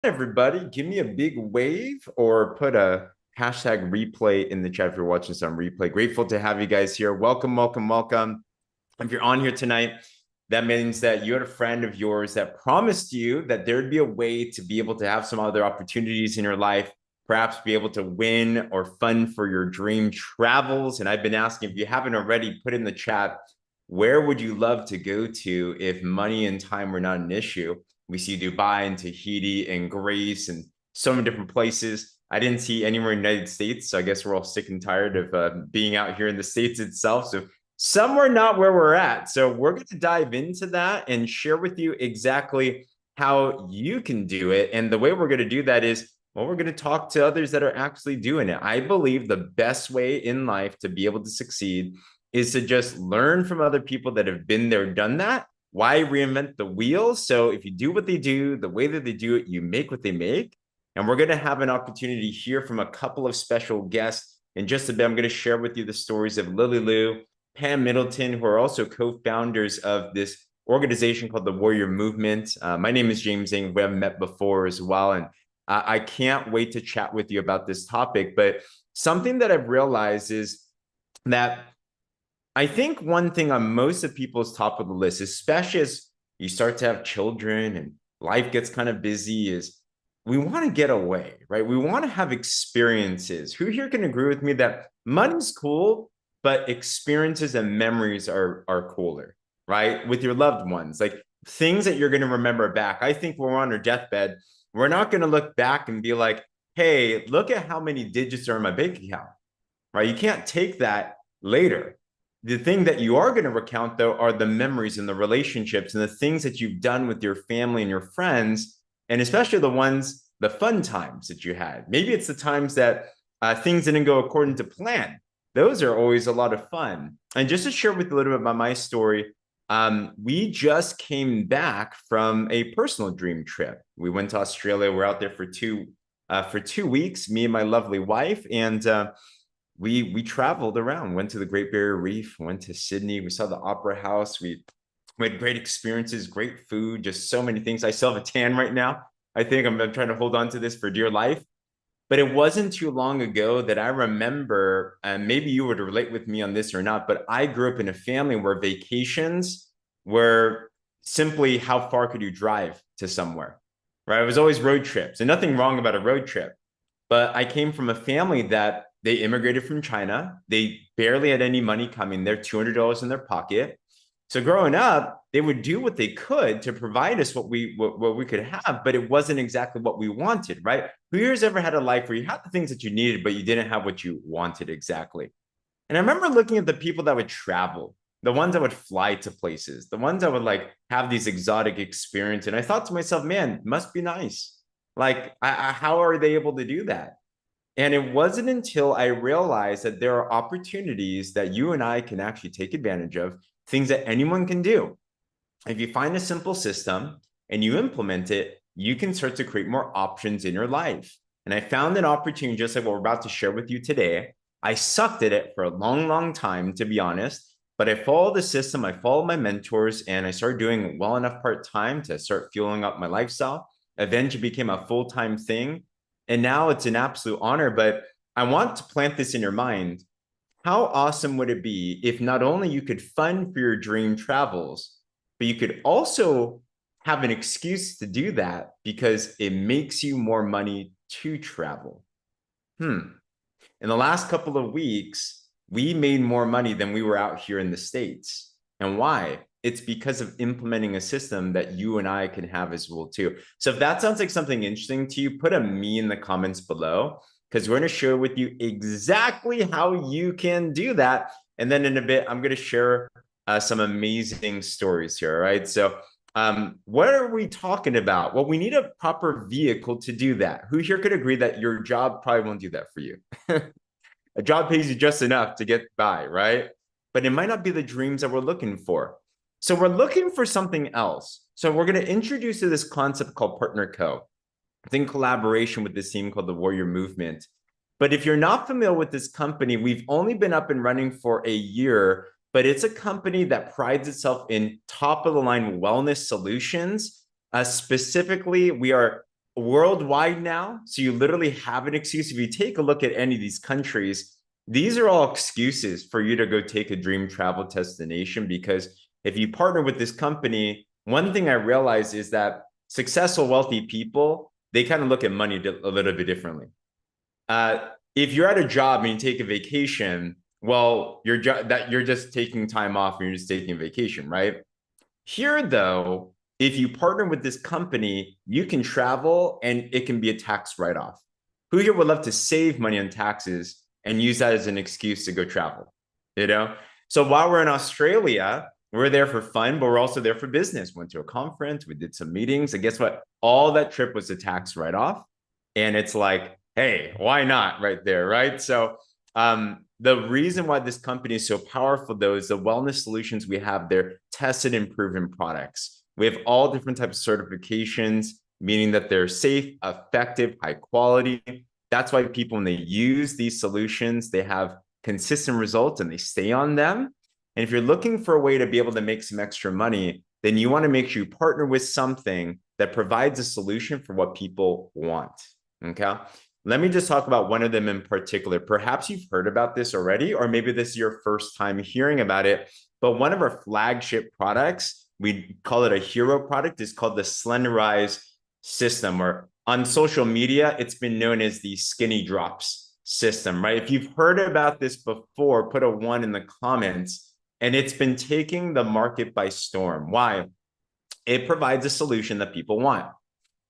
Everybody, give me a big wave or put a hashtag replay in the chat if you're watching this on replay. Grateful to have you guys here. Welcome, welcome, welcome. If you're on here tonight, that means that you had a friend of yours that promised you that there'd be a way to be able to have some other opportunities in your life, perhaps be able to win or fund for your dream travels. And I've been asking, if you haven't already, put in the chat, where would you love to go to if money and time were not an issue? We see Dubai and Tahiti and Greece and so many different places. I didn't see anywhere in the United States, so I guess we're all sick and tired of being out here in the States itself. So somewhere not where we're at. So we're going to dive into that and share with you exactly how you can do it. And the way we're going to do that is, well, we're going to talk to others that are actually doing it. I believe the best way in life to be able to succeed is to just learn from other people that have been there, done that. Why reinvent the wheel? So if you do what they do, the way that they do it, you make what they make. And we're going to have an opportunity to hear from a couple of special guests in just a bit. I'm going to share with you the stories of Lily Lieu, Pam Middleton, who are also co-founders of this organization called the Warrior Movement. My name is James Zheng. We haven't met before as well. And I can't wait to chat with you about this topic. But something that I've realized is that I think one thing on most of people's top of the list, especially as you start to have children and life gets kind of busy, is we want to get away, right? We want to have experiences. Who here can agree with me that money's cool, but experiences and memories are cooler, right? With your loved ones, like things that you're going to remember back. I think when we're on our deathbed, we're not going to look back and be like, hey, look at how many digits are in my bank account, right? You can't take that later. The thing that you are going to recount, though, are the memories and the relationships and the things that you've done with your family and your friends, and especially the fun times that you had. Maybe it's the times that things didn't go according to plan. Those are always a lot of fun. And just to share with you a little bit about my story, we just came back from a personal dream trip. We went to Australia. We're out there for 2 weeks, me and my lovely wife, and we traveled around, went to the Great Barrier Reef, went to Sydney. We saw the Opera House. We had great experiences, great food, just so many things. I still have a tan right now. I think I'm trying to hold on to this for dear life. But it wasn't too long ago that I remember, and maybe you would relate with me on this or not, but I grew up in a family where vacations were simply how far could you drive to somewhere, right? It was always road trips, and nothing wrong about a road trip. But I came from a family that they immigrated from China. They barely had any money coming. They're $200 in their pocket. So growing up, they would do what they could to provide us what we could have, but it wasn't exactly what we wanted, right? Who here's ever had a life where you had the things that you needed, but you didn't have what you wanted exactly? And I remember looking at the people that would travel, the ones that would fly to places, the ones that would like have these exotic experiences. And I thought to myself, man, must be nice. Like, how are they able to do that? And it wasn't until I realized that there are opportunities that you and I can actually take advantage of, things that anyone can do. If you find a simple system and you implement it, you can start to create more options in your life. And I found an opportunity just like what we're about to share with you today. I sucked at it for a long, long time, to be honest, but I followed the system, I followed my mentors, and I started doing well enough part-time to start fueling up my lifestyle. Eventually became a full-time thing. And now it's an absolute honor, but I want to plant this in your mind. How awesome would it be if not only you could fund for your dream travels, but you could also have an excuse to do that because it makes you more money to travel? In the last couple of weeks, we made more money than we were out here in the States. And why? It's because of implementing a system that you and I can have as well too. So if that sounds like something interesting to you, put a me in the comments below, because we're going to share with you exactly how you can do that. And then in a bit, I'm going to share some amazing stories here. All right. So what are we talking about? Well, we need a proper vehicle to do that. Who here could agree that your job probably won't do that for you? A job pays you just enough to get by, right? But it might not be the dreams that we're looking for. So we're looking for something else. So we're going to introduce you to this concept called Partner Co. It's in collaboration with this team called the Warrior Movement. But if you're not familiar with this company, we've only been up and running for a year, but it's a company that prides itself in top of the line wellness solutions. Specifically, we are worldwide now. So you literally have an excuse. If you take a look at any of these countries, these are all excuses for you to go take a dream travel destination. Because if you partner with this company, one thing I realized is that successful, wealthy people, they kind of look at money a little bit differently. If you're at a job and you take a vacation, well, you're just taking time off and you're just taking a vacation, right? Here, though, if you partner with this company, you can travel and it can be a tax write-off. Who here would love to save money on taxes and use that as an excuse to go travel? You know? So while we're in Australia, we're there for fun, but we're also there for business. Went to a conference, we did some meetings, and guess what? All that trip was a tax write-off. And it's like, hey, why not right there, right? So the reason why this company is so powerful, though, is the wellness solutions we have there, tested and proven products. We have all different types of certifications, meaning that they're safe, effective, high quality. That's why people, when they use these solutions, they have consistent results and they stay on them. And if you're looking for a way to be able to make some extra money, then you want to make sure you partner with something that provides a solution for what people want. Okay. Let me just talk about one of them in particular. Perhaps you've heard about this already, or maybe this is your first time hearing about it. But one of our flagship products, we call it a hero product, is called the Slenderize system, or on social media, it's been known as the Skinny Drops system, right? If you've heard about this before, put a 1 in the comments. And it's been taking the market by storm. Why? It provides a solution that people want.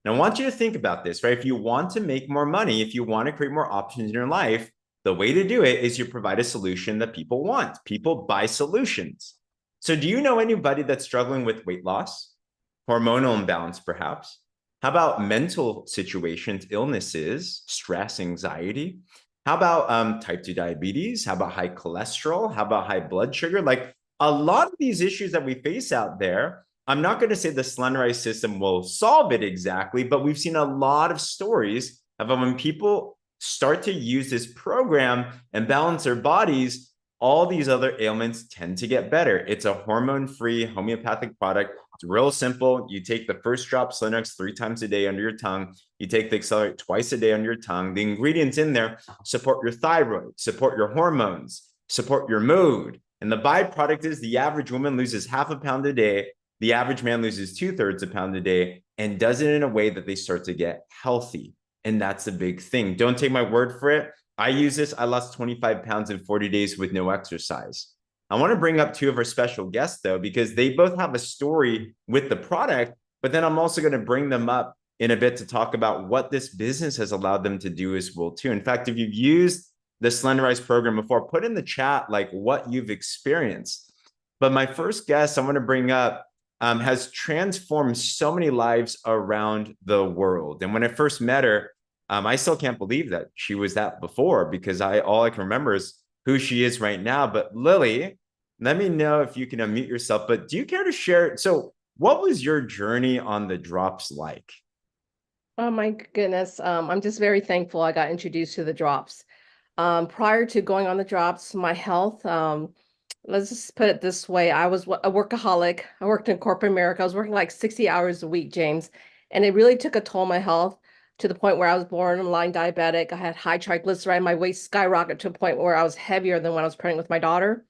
Now, I want you to think about this, right? If you want to make more money, if you want to create more options in your life, the way to do it is you provide a solution that people want. People buy solutions. So do you know anybody that's struggling with weight loss, hormonal imbalance, perhaps? How about mental situations, illnesses, stress, anxiety? How about type 2 diabetes? How about high cholesterol? How about high blood sugar? Like a lot of these issues that we face out there, I'm not going to say the Slenderize system will solve it exactly, but we've seen a lot of stories of when people start to use this program and balance their bodies, all these other ailments tend to get better. It's a hormone-free homeopathic product. It's real simple. You take the first drop, Slenderize, 3 times a day under your tongue. You take the Accelerate twice a day under your tongue. The ingredients in there support your thyroid, support your hormones, support your mood. And the byproduct is the average woman loses half a pound a day. The average man loses 2/3 a pound a day and does it in a way that they start to get healthy. And that's a big thing. Don't take my word for it. I use this. I lost 25 pounds in 40 days with no exercise. I want to bring up 2 of our special guests, though, because they both have a story with the product, but then I'm also going to bring them up in a bit to talk about what this business has allowed them to do as well, too. In fact, if you've used the Slenderize program before, put in the chat like what you've experienced. But my first guest I want to bring up has transformed so many lives around the world. And when I first met her, I still can't believe that she was that before, because all I can remember is who she is right now. But Lily, let me know if you can unmute yourself. But do you care to share? So what was your journey on the drops like? Oh my goodness. I'm just very thankful I got introduced to the drops. Prior to going on the drops, my health, let's just put it this way. I was a workaholic. I worked in corporate America. I was working like 60 hours a week, James. And it really took a toll on my health to the point where I was borderline diabetic. I had high triglyceride. My weight skyrocketed to a point where I was heavier than when I was pregnant with my daughter.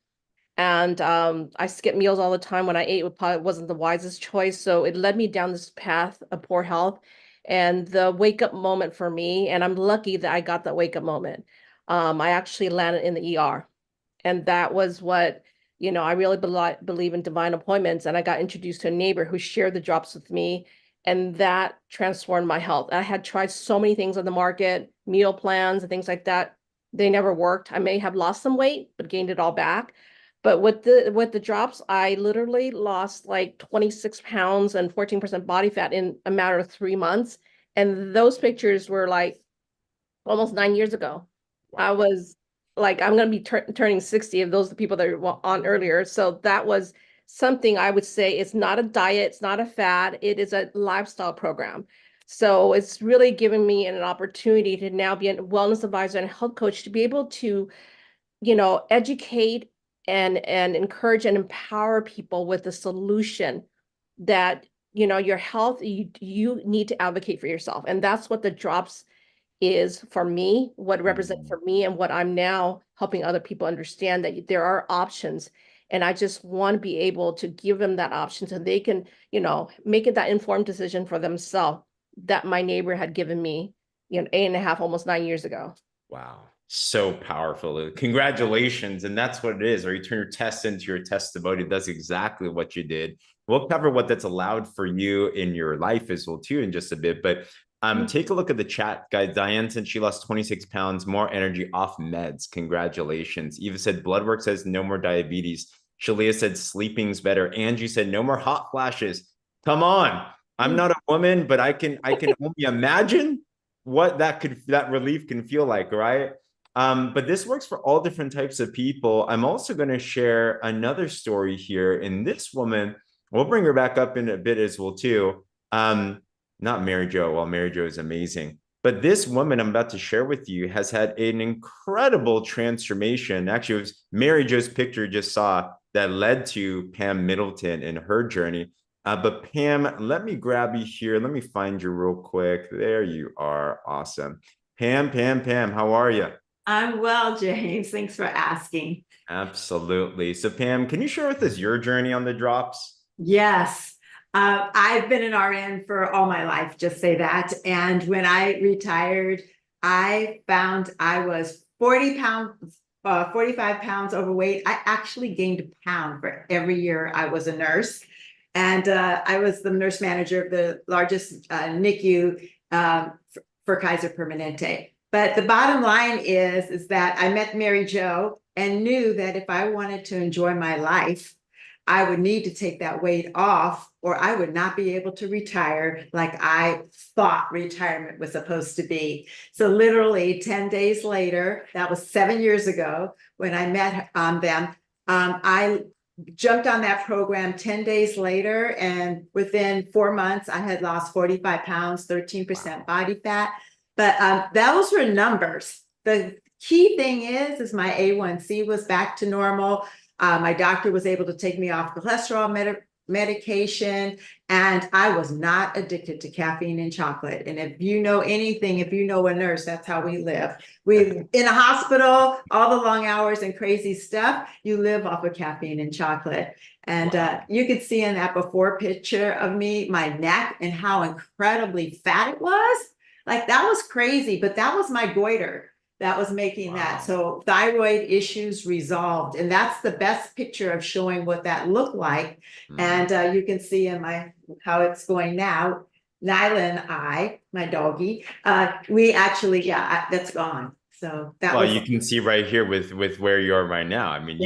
And I skipped meals all the time. When I ate, it probably wasn't the wisest choice. So it led me down this path of poor health. And the wake up moment for me, and I'm lucky that I got that wake up moment. I actually landed in the ER. And that was what, I really believe in divine appointments. And I got introduced to a neighbor who shared the drops with me. And that transformed my health. I had tried so many things on the market, meal plans and things like that. They never worked. I may have lost some weight, but gained it all back. But with the drops, I literally lost like 26 pounds and 14% body fat in a matter of 3 months. And those pictures were like almost 9 years ago. I was like, I'm going to be turning 60 of those are the people that were on earlier. So that was something I would say it's not a diet, it's not a fad, it is a lifestyle program. So it's really given me an opportunity to now be a wellness advisor and a health coach to be able to, educate and encourage and empower people with a solution that your health, you need to advocate for yourself. And that's what the drops is for me, what it represents for me, and what I'm now helping other people understand, that there are options. And I just want to be able to give them that option so they can, make it that informed decision for themselves that my neighbor had given me, 8.5, almost 9 years ago. Wow. So powerful. Congratulations. And that's what it is. Or you turn your test into your testimony. That's exactly what you did. We'll cover what that's allowed for you in your life as well, too, in just a bit. But take a look at the chat, guys. Diane said she lost 26 pounds, more energy off meds. Congratulations. Eva said blood work says no more diabetes. Shalia said sleeping's better. Angie said no more hot flashes. Come on. I'm not a woman, but I can only imagine what that relief can feel like, right? But this works for all different types of people. I'm also going to share another story here. And this woman, we'll bring her back up in a bit as well, too. Not Mary Jo. Well, Mary Jo is amazing. But this woman I'm about to share with you has had an incredible transformation. Actually, it was Mary Jo's picture just saw that led to Pam Middleton in her journey. But Pam, let me grab you here. Let me find you real quick. There you are. Awesome. Pam, how are you? I'm well, James. Thanks for asking. Absolutely. So Pam, can you share with us your journey on the drops? Yes. I've been an RN for all my life, just say that. And when I retired, I found I was 45 pounds overweight. I actually gained a pound for every year I was a nurse. And I was the nurse manager of the largest NICU for Kaiser Permanente. But the bottom line is that I met Mary Jo and knew that if I wanted to enjoy my life, I would need to take that weight off, or I would not be able to retire like I thought retirement was supposed to be. So literally 10 days later, that was 7 years ago when I met them, I jumped on that program 10 days later, and within 4 months, I had lost 45 pounds, 13% body fat. But those were numbers. The key thing is my A1C was back to normal. My doctor was able to take me off cholesterol medication, and I was not addicted to caffeine and chocolate. And if you know anything, if you know a nurse, that's how we live. We in a hospital, all the long hours and crazy stuff, you live off of caffeine and chocolate. And you could see in that before picture of me, my neck and how incredibly fat it was. Like that was crazy, but that was my goiter that was making that. So thyroid issues resolved. And that's the best picture of showing what that looked like. And you can see in how it's going now. Nyla and my doggy, we actually, that's gone. So that was. You can see right here with where you are right now. I mean,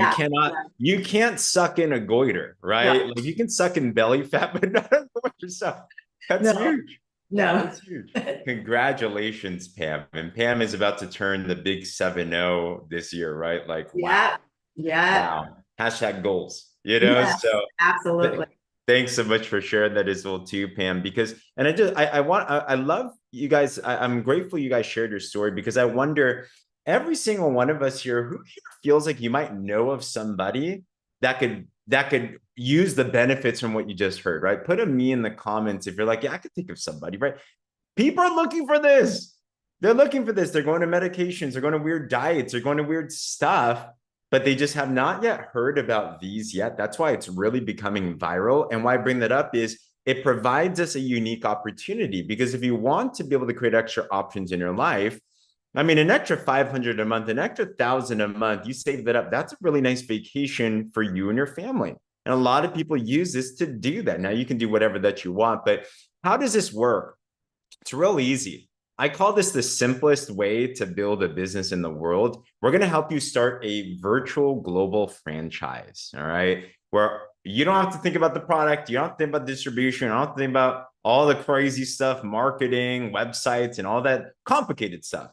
you can't suck in a goiter, right? Like you can suck in belly fat, but not a goiter stuff. That's huge. No, that's huge. Congratulations, Pam. And Pam is about to turn the big 7-0 this year, right? Like, wow. Wow. Hashtag goals, Yes, so absolutely. Thanks so much for sharing that as well too, Pam, because, and I love you guys. I'm grateful you guys shared your story, because I wonder, every single one of us here, who here feels like you might know of somebody that could use the benefits from what you just heard, right? Put a me in the comments if you're like, yeah, I could think of somebody, right? People are looking for this. They're looking for this. They're going to medications. They're going to weird diets. They're going to weird stuff, but they just have not yet heard about these yet. That's why it's really becoming viral. And why I bring that up is it provides us a unique opportunity, because if you want to be able to create extra options in your life, I mean, an extra 500 a month, an extra 1,000 a month, you save that up. That's a really nice vacation for you and your family. And a lot of people use this to do that. Now you can do whatever that you want, but how does this work? It's real easy. I call this the simplest way to build a business in the world. We're going to help you start a virtual global franchise. All right. Where you don't have to think about the product. You don't have to think about distribution. You don't have to think about all the crazy stuff, marketing, websites, and all that complicated stuff.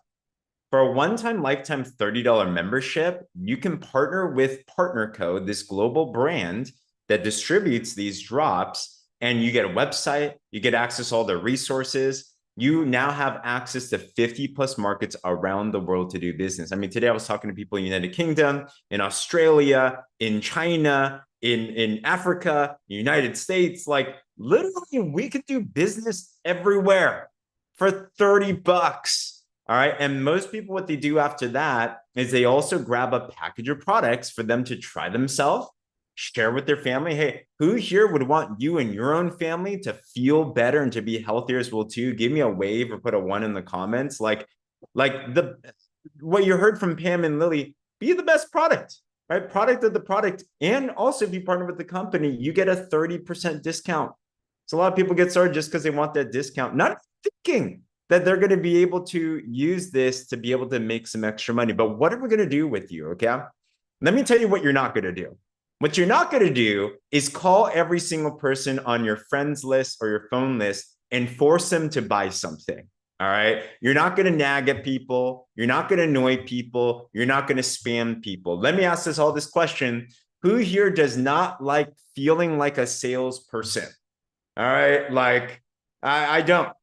For a one-time lifetime $30 membership, you can partner with Partner Code, this global brand that distributes these drops, and you get a website, you get access to all the resources. You now have access to 50 plus markets around the world to do business. I mean, today I was talking to people in the United Kingdom, in Australia, in China, in Africa, United States. Like, literally we could do business everywhere for 30 bucks. All right. And most people, what they do after that is they also grab a package of products for them to try themselves, share with their family. Hey, who here would want you and your own family to feel better and to be healthier as well too? Give me a wave or put a 1 in the comments. Like what you heard from Pam and Lily, be the best product, right? Product of the product. And also if you partner with the company, you get a 30% discount. So a lot of people get started just because they want that discount, not thinking that they're going to be able to use this to be able to make some extra money. But what are we going to do with you? Okay. Let me tell you what you're not going to do. What you're not going to do is call every single person on your friends list or your phone list and force them to buy something. All right. You're not going to nag at people. You're not going to annoy people. You're not going to spam people. Let me ask all this question. Who here does not like feeling like a salesperson? All right. Like I don't.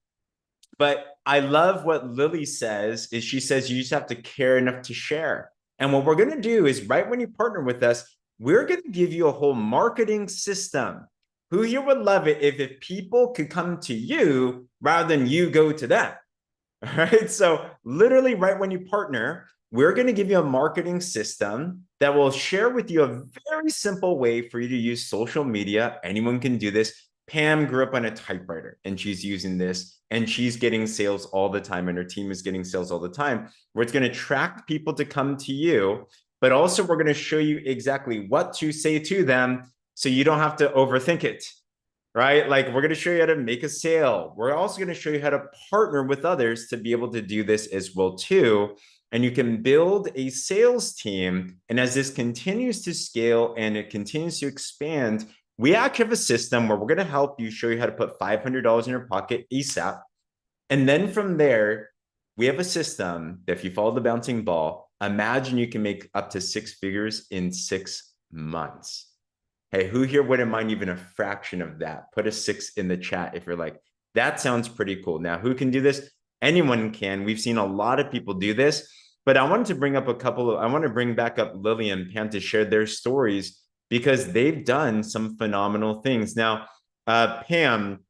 But I love what Lily says is she says you just have to care enough to share. And what we're going to do is right when you partner with us, we're going to give you a whole marketing system. Who here would love it if people could come to you rather than you go to them? All right. So literally right when you partner, we're going to give you a marketing system that will share with you a very simple way for you to use social media. Anyone can do this. Pam grew up on a typewriter and she's using this and she's getting sales all the time and her team is getting sales all the time, where it's going to attract people to come to you, but also we're going to show you exactly what to say to them so you don't have to overthink it, right? Like we're going to show you how to make a sale. We're also going to show you how to partner with others to be able to do this as well too. And you can build a sales team. And as this continues to scale and it continues to expand, we actually have a system where we're going to help you, show you how to put $500 in your pocket ASAP. And then from there, we have a system that if you follow the bouncing ball, imagine you can make up to 6 figures in 6 months. Hey, who here wouldn't mind even a fraction of that? Put a 6 in the chat if you're like, that sounds pretty cool. Now, who can do this? Anyone can. We've seen a lot of people do this, but I wanted to bring up I want to bring back up Lily and Pam to share their stories because they've done some phenomenal things. Now, Pam,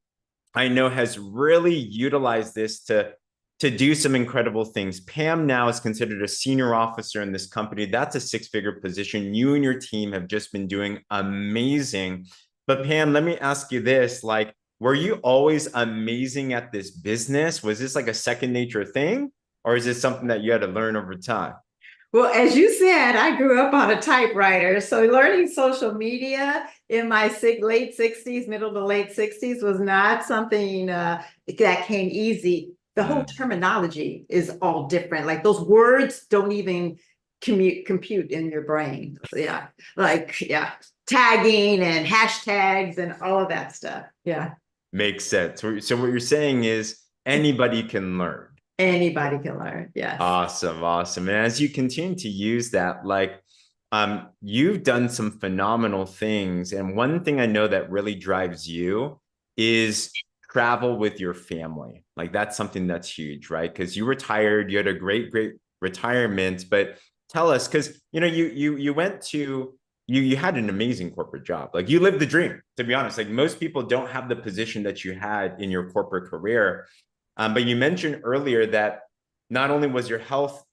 I know has really utilized this to do some incredible things. Pam now is considered a senior officer in this company. That's a 6-figure position. You and your team have just been doing amazing. But Pam, let me ask you this, like, were you always amazing at this business? Was this like a second nature thing? Or is this something that you had to learn over time? Well, as you said, I grew up on a typewriter. So learning social media in my late 60s, middle to late 60s was not something that came easy. The whole terminology is all different. Like those words don't even compute in your brain. So, tagging and hashtags and all of that stuff. Yeah. Makes sense. So what you're saying is anybody can learn. Anybody can learn. Yes. Awesome. And as you continue to use that, like, you've done some phenomenal things. And one thing I know that really drives you is travel with your family. Like that's something that's huge, right? Because you retired, you had a great retirement, but tell us, because, you know, you went to, you had an amazing corporate job. Like you lived the dream, to be honest. Like most people don't have the position that you had in your corporate career. But you mentioned earlier that not only was your health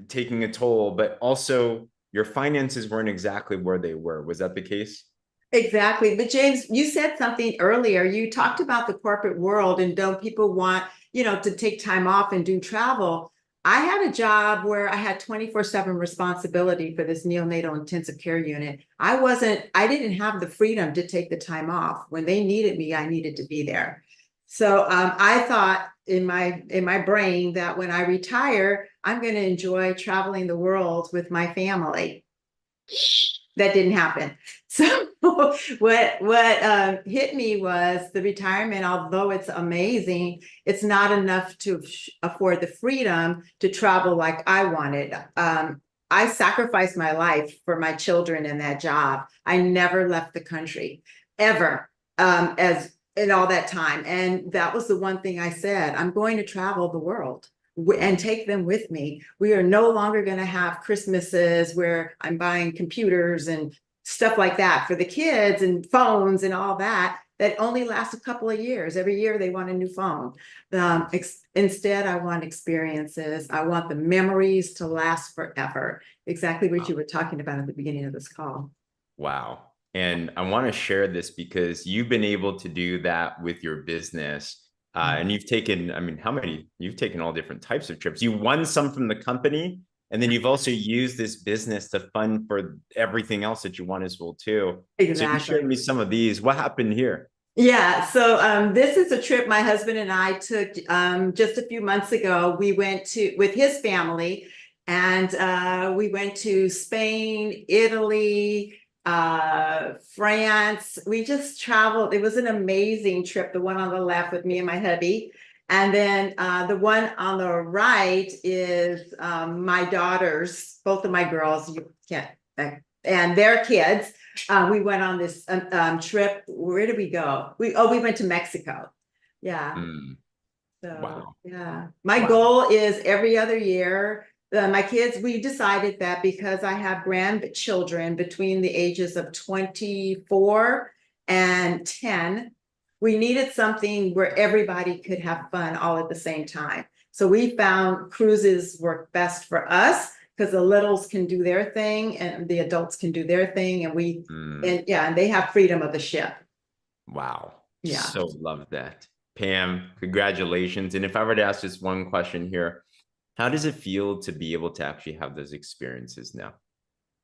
taking a toll, but also your finances weren't exactly where they were. Was that the case? Exactly. But James, you said something earlier. You talked about the corporate world and don't people want, to take time off and do travel. I had a job where I had 24/7 responsibility for this neonatal intensive care unit. I didn't have the freedom to take the time off. When they needed me, I needed to be there. So I thought in my brain that when I retire, I'm going to enjoy traveling the world with my family. That didn't happen. So what hit me was the retirement, although it's amazing, it's not enough to afford the freedom to travel like I wanted. I sacrificed my life for my children in that job. I never left the country ever, in all that time. And that was the one thing I said, I'm going to travel the world and take them with me. We are no longer going to have Christmases where I'm buying computers and stuff like that for the kids and phones and all that. that only last a couple of years. Every year they want a new phone. Instead, I want experiences. I want the memories to last forever. Exactly what you were talking about at the beginning of this call. Wow. And I want to share this because you've been able to do that with your business. And you've taken, I mean, how many? You've taken all different types of trips. You won some from the company, and then you've also used this business to fund for everything else that you want as well, too. Exactly. So you shared me some of these. What happened here? Yeah, so this is a trip my husband and I took just a few months ago. We went to with his family, and we went to Spain, Italy, France. We just traveled. It was an amazing trip. The one on the left with me and my hubby, and then the one on the right is my daughters, both of my girls. You can't, and their kids. We went on this trip. Where did we go? We went to Mexico. Yeah. So Wow. yeah, my goal is every other year. My kids, we decided that because I have grandchildren between the ages of 24 and 10, we needed something where everybody could have fun all at the same time. So we found cruises work best for us, because the littles can do their thing and the adults can do their thing, and and they have freedom of the ship. Wow. Yeah. So love that. Pam, congratulations. And if I were to ask just one question here, how does it feel to be able to actually have those experiences now?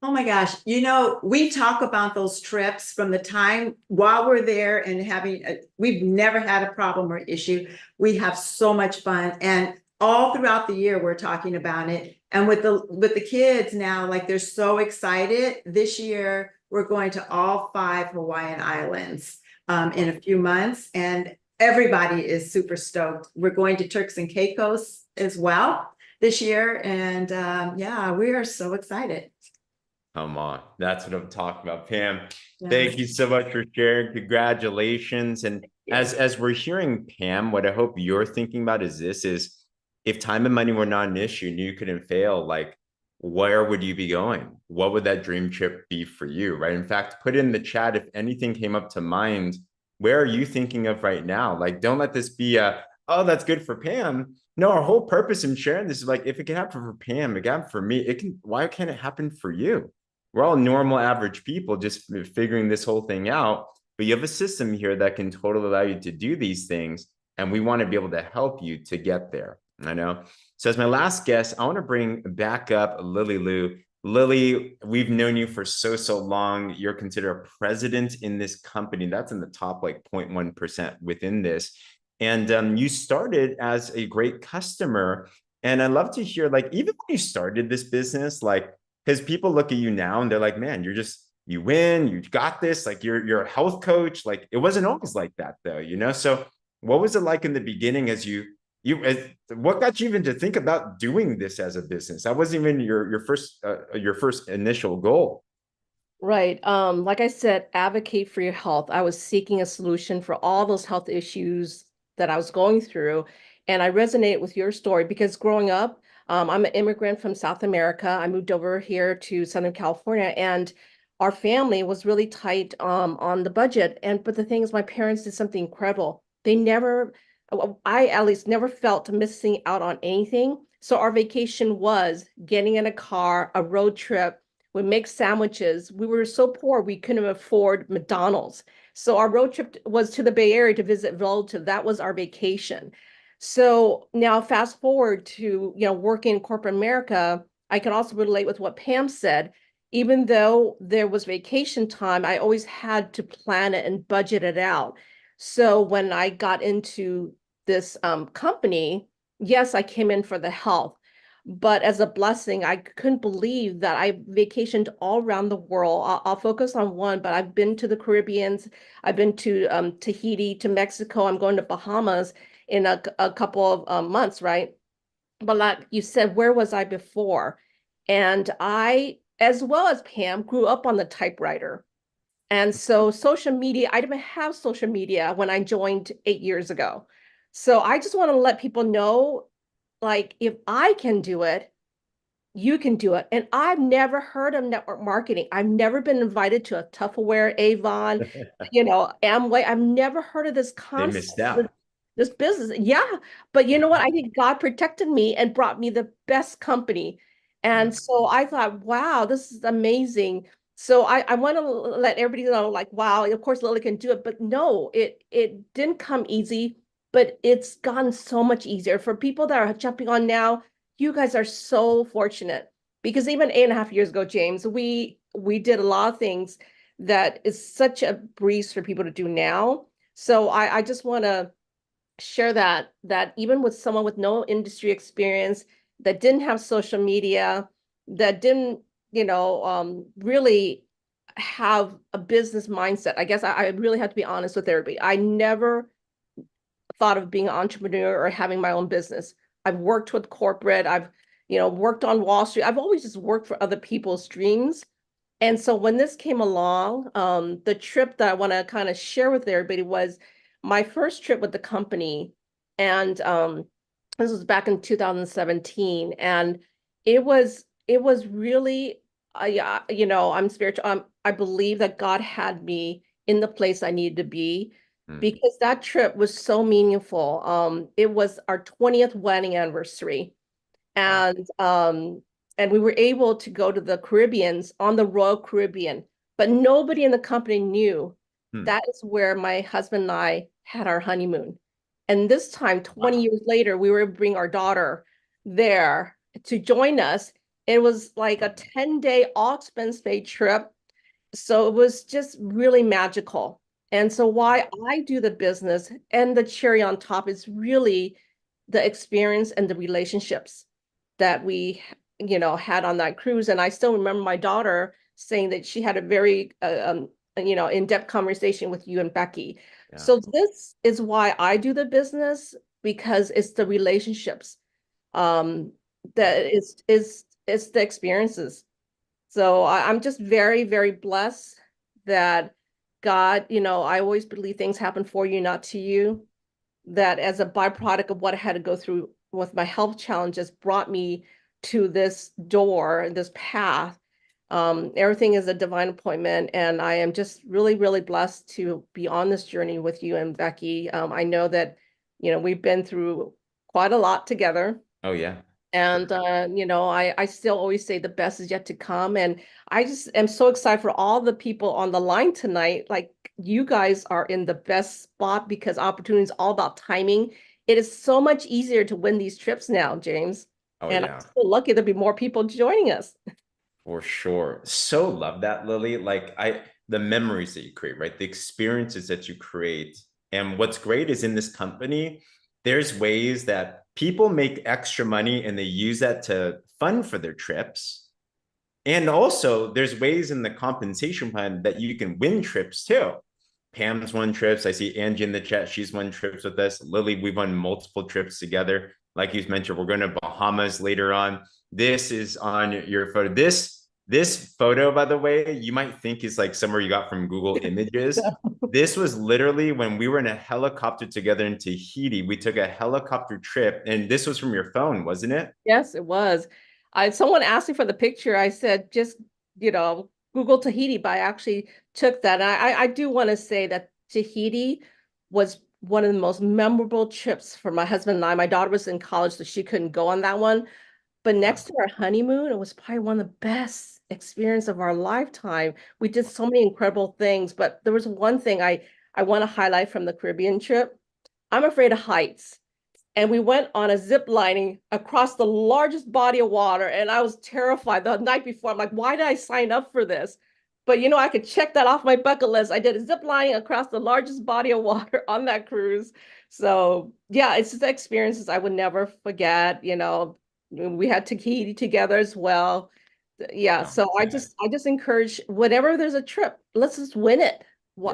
Oh my gosh. We talk about those trips from the time while we're there and we've never had a problem or issue. We have so much fun, and all throughout the year we're talking about it. And with the kids now, like, they're so excited. This year we're going to all 5 Hawaiian islands in a few months, and everybody is super stoked. We're going to Turks and Caicos as well this year, and yeah, we are so excited. Come on, that's what I'm talking about. Pam, Yeah. thank you so much for sharing. Congratulations. And as we're hearing Pam, what I hope you're thinking about is if time and money were not an issue and you couldn't fail, like, where would you be going? What would that dream trip be for you, right? In fact, put in the chat if anything came up to mind. Where are you thinking of right now? Like, don't let this be oh, that's good for Pam. No, our whole purpose in sharing this is like, if it can happen for Pam, it can happen for me. Why can't it happen for you? We're all normal, average people just figuring this whole thing out. But you have a system here that can totally allow you to do these things. And we want to be able to help you to get there. I know. So as my last guest, I want to bring back up Lily Lieu. Lily, we've known you for so long. You're considered a president in this company. That's in the top like 0.1% within this. And you started as a great customer. And I'd love to hear, like, even when you started this business, like, because people look at you now and they're like, man, you win, you got this, like you're a health coach. Like, it wasn't always like that though, So what was it like in the beginning what got you even to think about doing this as a business? That wasn't even your first initial goal. Right. Like I said, advocate for your health. I was seeking a solution for all those health issues that I was going through. And I resonate with your story because growing up, I'm an immigrant from South America. I moved over here to Southern California, and our family was really tight on the budget. But the thing is, my parents did something incredible. I at least never felt missing out on anything. So our vacation was getting in a car, a road trip. We make sandwiches. We were so poor, we couldn't afford McDonald's. So our road trip was to the Bay Area to visit relatives. That was our vacation. So now fast forward to, working in corporate America, I can also relate with what Pam said. Even though there was vacation time, I always had to plan it and budget it out. So when I got into this company, yes, I came in for the health, but as a blessing, I couldn't believe that I vacationed all around the world. I'll focus on one, but I've been to the Caribbeans, I've been to Tahiti, to Mexico. I'm going to Bahamas in a couple of months, right? But like you said, where was I before? And I, as well as Pam, grew up on the typewriter. And so social media, I didn't have social media when I joined 8 years ago. So I just want to let people know, like, if I can do it, you can do it. And I've never heard of network marketing. I've never been invited to a Tupperware, Avon, Amway. I've never heard of this They concept, missed out. this business. Yeah. But you know what? I think God protected me and brought me the best company. And so I thought, wow, this is amazing. So I want to let everybody know, like, wow, of course Lily can do it, but no, it didn't come easy, but it's gotten so much easier for people that are jumping on now. You guys are so fortunate because even 8.5 years ago, James, we did a lot of things that is such a breeze for people to do now. So I just want to share that even with someone with no industry experience, that didn't have social media, that didn't, really have a business mindset. I guess I really have to be honest with everybody. I never thought of being an entrepreneur or having my own business. I've worked with corporate. I've, worked on Wall Street. I've always just worked for other people's dreams. And so when this came along, the trip that I want to kind of share with everybody was my first trip with the company. And this was back in 2017. And it was really, I'm spiritual. I believe that God had me in the place I needed to be because that trip was so meaningful. It was our 20th wedding anniversary. Wow. And we were able to go to the Caribbeans on the Royal Caribbean, but nobody in the company knew that is where my husband and I had our honeymoon. And this time, 20 Wow. years later, we were able to bring our daughter there to join us. It was like a 10-day all expense paid trip. So it was just really magical. And so why I do the business and the cherry on top is really the experience and the relationships that we, had on that cruise. And I still remember my daughter saying that she had a very, in-depth conversation with you and Becky. Yeah. So this is why I do the business, because it's the relationships, that is the experiences. So I'm just very, very blessed that God, I always believe things happen for you, not to you. That as a byproduct of what I had to go through with my health challenges brought me to this door, this path. Everything is a divine appointment, and I am just really, really blessed to be on this journey with you and Becky. I know that, we've been through quite a lot together. Oh yeah. And, I still always say the best is yet to come. And I just am so excited for all the people on the line tonight. Like, you guys are in the best spot because opportunity is all about timing. It is so much easier to win these trips now, James. Oh And yeah. I'm so lucky there'll be more people joining us. For sure. So love that, Lily. Like the memories that you create, right? The experiences that you create. And what's great is in this company, there's ways that people make extra money and they use that to fund for their trips. And also there's ways in the compensation plan that you can win trips too. Pam's won trips. I see Angie in the chat. She's won trips with us. Lily, we've won multiple trips together. Like you mentioned, we're going to Bahamas later on. This is on your photo. This photo, by the way, you might think is like somewhere you got from Google Images. This was literally when we were in a helicopter together in Tahiti. We took a helicopter trip, and this was from your phone, wasn't it? Yes, it was. Someone asked me for the picture. I said, just, Google Tahiti, but I actually took that. And I do want to say that Tahiti was one of the most memorable trips for my husband and I. My daughter was in college, so she couldn't go on that one. But next to our honeymoon, it was probably one of the best experience of our lifetime. We did so many incredible things, but there was one thing I want to highlight from the Caribbean trip. I'm afraid of heights. And we went on a zip lining across the largest body of water. And I was terrified the night before. I'm like, why did I sign up for this? But I could check that off my bucket list. I did a zip lining across the largest body of water on that cruise. So yeah, it's just experiences I would never forget. We had Tahiti together as well. Yeah. Oh, So I just encourage whenever there's a trip, let's just win it.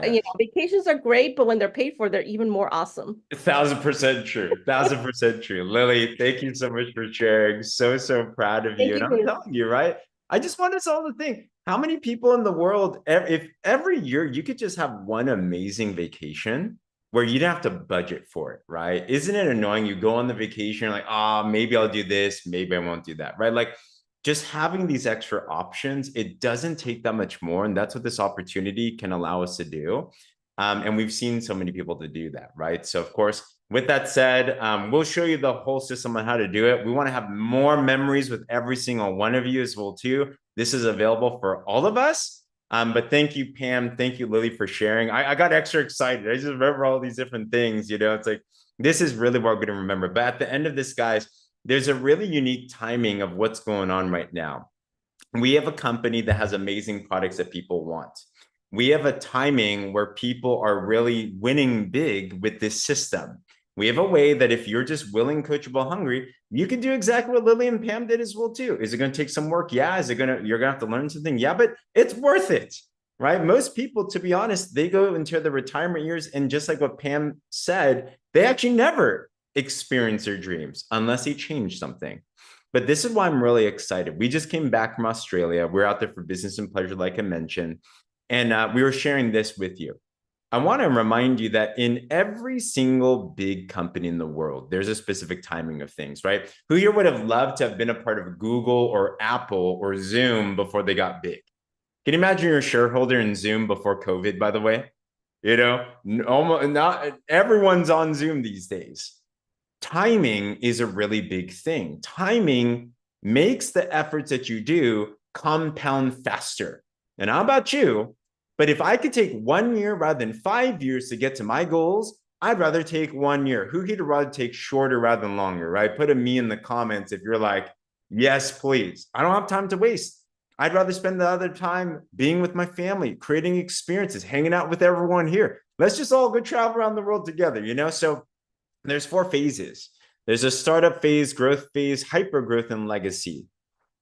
yes. Vacations are great, but when they're paid for, they're even more awesome. 1,000% true. 1,000% true. Lily, thank you so much for sharing. So proud of Thank you. And I'm you. telling you, right? I just want us all to think how many people in the world, if every year you could just have one amazing vacation where you don't have to budget for it, right? Isn't it annoying? You go on the vacation, like, maybe I'll do this, maybe I won't do that, right? Like just having these extra options, it doesn't take that much more. And that's what this opportunity can allow us to do. And we've seen so many people to do that, right? So of course, with that said, we'll show you the whole system on how to do it. We want to have more memories with every single one of you as well too. This is available for all of us. But thank you, Pam. Thank you, Lily, for sharing. I got extra excited. I just remember all these different things, it's like, this is really what we're going to remember. But at the end of this, guys, there's a really unique timing of what's going on right now. We have a company that has amazing products that people want. We have a timing where people are really winning big with this system. We have a way that if you're just willing, coachable, hungry, you can do exactly what Lily and Pam did as well too. Is it going to take some work? Yeah. You're going to have to learn something? Yeah, but it's worth it, right? Most people, to be honest, they go into the retirement years, and just like what Pam said, they actually never experience their dreams unless they change something. But this is why I'm really excited. We just came back from Australia. We're out there for business and pleasure, like I mentioned, and we were sharing this with you. I want to remind you that in every single big company in the world, there's a specific timing of things, right? Who here would have loved to have been a part of Google or Apple or Zoom before they got big? Can you imagine you're a shareholder in Zoom before COVID, by the way? Almost not everyone's on Zoom these days. Timing is a really big thing. Timing makes the efforts that you do compound faster. And how about you? But if I could take 1 year rather than 5 years to get to my goals, I'd rather take 1 year. Who he'd rather take shorter rather than longer, right? Put a me in the comments if you're like, yes, please. I don't have time to waste. I'd rather spend the other time being with my family, creating experiences, hanging out with everyone here. Let's just all go travel around the world together, So there's 4 phases. There's a startup phase, growth phase, hyper growth, and legacy.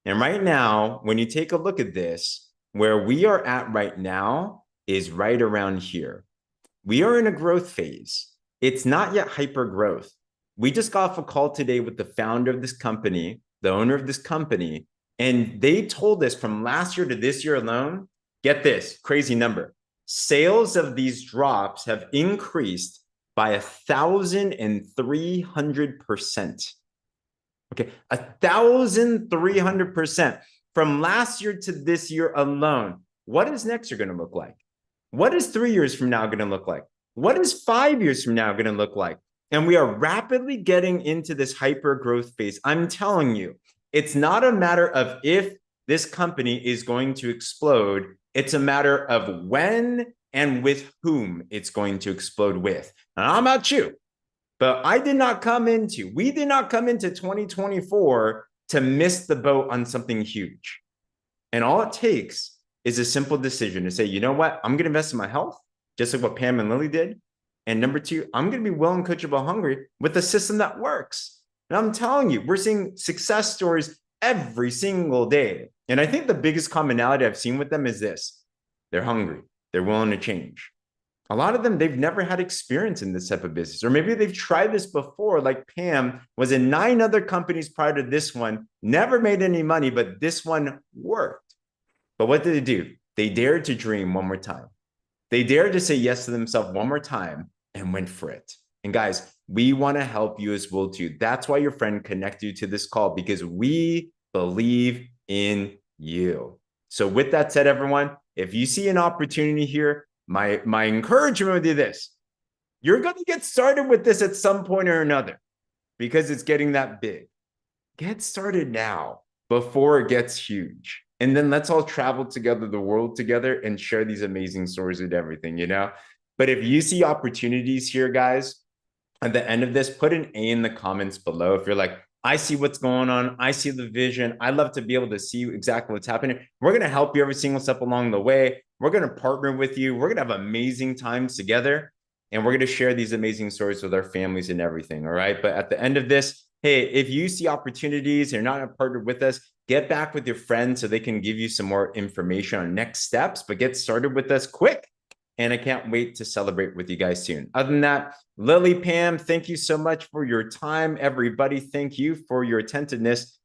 And right now, when you take a look at this, where we are at right now is right around here. We are in a growth phase. It's not yet hyper growth. We just got off a call today with the founder of this company, the owner of this company, and they told us from last year to this year alone, get this crazy number, sales of these drops have increased by 1,300%. Okay, 1,300%. From last year to this year alone. What is next year going to look like? What is 3 years from now going to look like? What is 5 years from now going to look like? And we are rapidly getting into this hyper growth phase. I'm telling you, it's not a matter of if this company is going to explode. It's a matter of when and with whom it's going to explode with. And I'm not you, but we did not come into 2024 to miss the boat on something huge. And all it takes is a simple decision to say, you know what? I'm going to invest in my health, just like what Pam and Lily did. And number 2, I'm going to be willing, coachable, hungry with a system that works. And I'm telling you, we're seeing success stories every single day. And I think the biggest commonality I've seen with them is this. They're hungry. They're willing to change. A lot of them, they've never had experience in this type of business, or maybe they've tried this before, like Pam was in 9 other companies prior to this one, never made any money, but this one worked. But what did they do? They dared to dream one more time. They dared to say yes to themselves one more time and went for it. And guys, we want to help you as well too. That's why your friend connected you to this call, because we believe in you. So with that said, everyone, if you see an opportunity here, my encouragement would be this. You're going to get started with this at some point or another because it's getting that big. Get started now before it gets huge. And then let's all travel together, the world together, and share these amazing stories with everything, But if you see opportunities here, guys, at the end of this, put an A in the comments below. If you're like, I see what's going on. I see the vision. I love to be able to see exactly what's happening. We're going to help you every single step along the way. We're going to partner with you. We're going to have amazing times together. And we're going to share these amazing stories with our families and everything. All right. But at the end of this, hey, if you see opportunities and you're not partnered with us, get back with your friends so they can give you some more information on next steps, but get started with us quick. And I can't wait to celebrate with you guys soon. Other than that, Lily, Pam, thank you so much for your time. Everybody, thank you for your attentiveness.